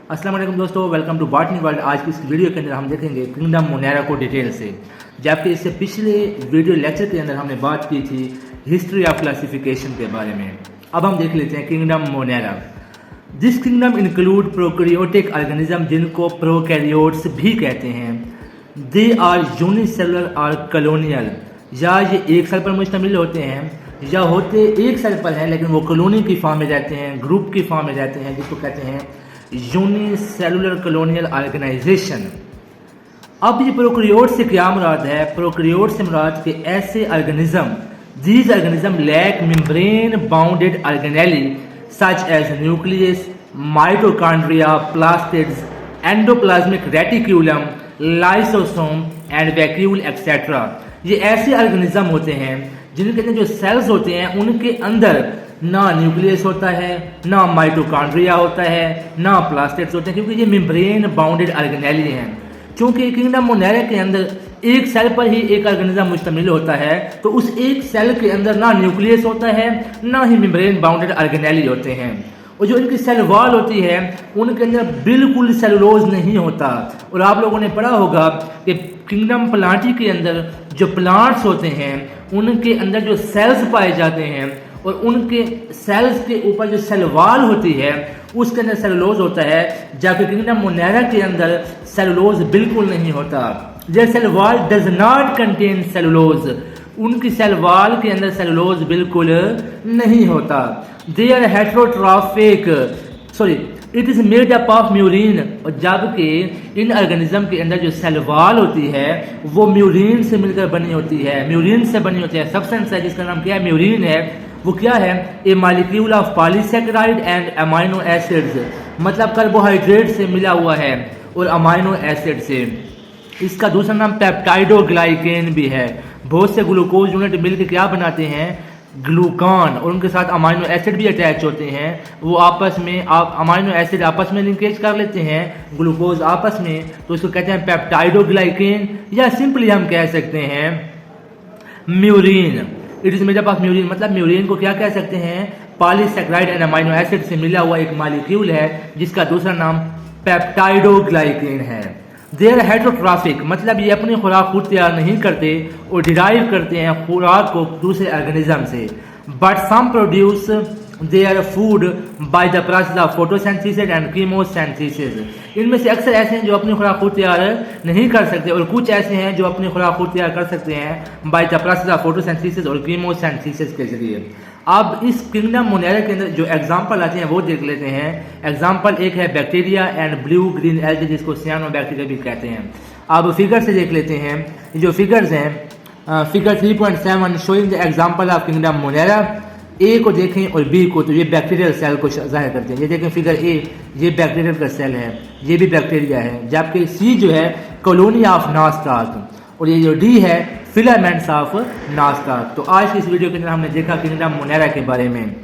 अस्सलाम वालेकुम दोस्तों, वेलकम टू बॉटनी वर्ल्ड। आज की इस वीडियो के अंदर हम देखेंगे किंगडम मोनेरा को डिटेल से। जबकि इससे पिछले वीडियो लेक्चर के अंदर हमने बात की थी हिस्ट्री ऑफ क्लासिफिकेशन के बारे में। अब हम देख लेते हैं kingdom Monera. This kingdom include prokaryotic organism, जिनको प्रोकैरियोट्स भी कहते हैं। दे आर यूनिसेलुलर और कॉलोनियल, या ये एक सेल पर मुश्तमिल होते हैं या होते एक सेल पर हैं लेकिन वो कॉलोनी की फॉर्म में रहते हैं, ग्रुप की फॉर्म में रहते हैं, जिसको कहते हैं यूनिसेलुलर कॉलोनियल ऑर्गेनाइजेशन। अब ये प्रोकैरियोट से क्या मुराद है? प्रोकैरियोट से मुराद के ऐसे organism, these organism lack membrane bounded organelle such as nucleus, mitochondria, plastids, endoplasmic reticulum, lysosome and vacuole etcetera. ये ऐसे ऑर्गेनिज्म होते हैं जिनके अंदर जो सेल्स होते हैं उनके अंदर ना न्यूक्लियस होता है, ना माइटोकॉन्ड्रिया होता है, ना प्लास्टिड्स होते हैं, क्योंकि ये मेम्ब्रेन बाउंडेड ऑर्गेनेली हैं। क्योंकि किंगडम मोनेरा के अंदर एक सेल पर ही एक ऑर्गेनिज्म मुश्तमिल होता है, तो उस एक सेल के अंदर ना न्यूक्लियस होता है, ना ही मेम्ब्रेन बाउंडेड ऑर्गेनेली होते हैं। और जो इनकी सेल वॉल होती है उनके अंदर बिल्कुल सेलुलोज नहीं होता। और आप लोगों ने पढ़ा होगा कि किंगडम प्लांटी के अंदर जो प्लांट्स होते हैं उनके अंदर जो सेल्स पाए जाते हैं और उनके सेल्स के ऊपर जो सेल वॉल होती है उसके अंदर सेलुलोज होता है, जबकि किंगडम मोनेरा के अंदर सेलुलोज बिल्कुल नहीं होता। जैसे cell wall does not contain cellulose, उनकी सेल वॉल के अंदर सेलुलोज बिल्कुल नहीं होता। They are heterotrophic, sorry it is made up of murein. और जबकि इन ऑर्गेनिज्म के अंदर जो सेल वॉल होती है वो म्यूरिन से मिलकर बनी होती है, म्यूरिन से बनी होती है। सब्सटेंस है जिसका नाम क्या है? म्यूरिन है। वो क्या है? A molecule of polysaccharide and amino acids, मतलब कार्बोहाइड्रेट से मिला हुआ है और अमाइनो एसिड से। इसका दूसरा नाम पेप्टाइडोग्लाइकेन भी है। बहुत से ग्लूकोज यूनिट मिलकर क्या बनाते हैं? ग्लूकान, और उनके साथ अमाइनो एसिड भी अटैच होते हैं। वो आपस में अमाइनो एसिड आपस में लिंकेज कर लेते हैं, ग्लूकोज आपस में, तो इसको कहते हैं पेप्टाइडोग्लाइकेन, या सिंपली हम कह सकते हैं murein. It is made up of murein, मतलब म्यूरिन को क्या कह सकते हैं? पॉलीसैकेराइड एंड अमाइनो एसिड से मिला हुआ एक मॉलिक्यूल है जिसका दूसरा नाम पेप्टाइडोग्लाइकेन है। दे आर हेटेरोट्रॉफिक, मतलब ये अपनी खुराक खुद तैयार नहीं करते और डिराइव करते हैं खुराक को दूसरे ऑर्गेनिज्म से। But some produce their food by the process of photosynthesis and chemosynthesis. इनमें से अक्सर ऐसे हैं जो अपनी खुराक खुद तैयार नहीं कर सकते और कुछ ऐसे हैं जो अपनी खुराक खुद तैयार कर सकते हैं bye the process of photosynthesis और कीमोसिंथेसिस के जरिए। अब इस किंगडम मोनेरा के अंदर जो एग्जाम्पल आते हैं वो देख लेते हैं। एग्जाम्पल एक है bacteria and blue green algae, जिसको सियानो बैक्टीरिया भी कहते हैं। अब फिगर से देख लेते हैं। जो फिगर्स हैं, figure 3.7 showing the example of kingdom Monera. A को देखें और बी को, तो ये बैक्टीरियल सेल को जाहिर करते हैं। ये देखें फिगर ए, ये बैक्टीरियल का सेल है, ये भी बैक्टीरिया है। जबकि सी जो है कॉलोनी ऑफ नॉस्टार्क, और ये जो डी है फिलामेंट्स ऑफ नॉस्टार्क। तो आज की इस वीडियो के अंदर हमने देखा किंगडम मोनेरा के बारे में।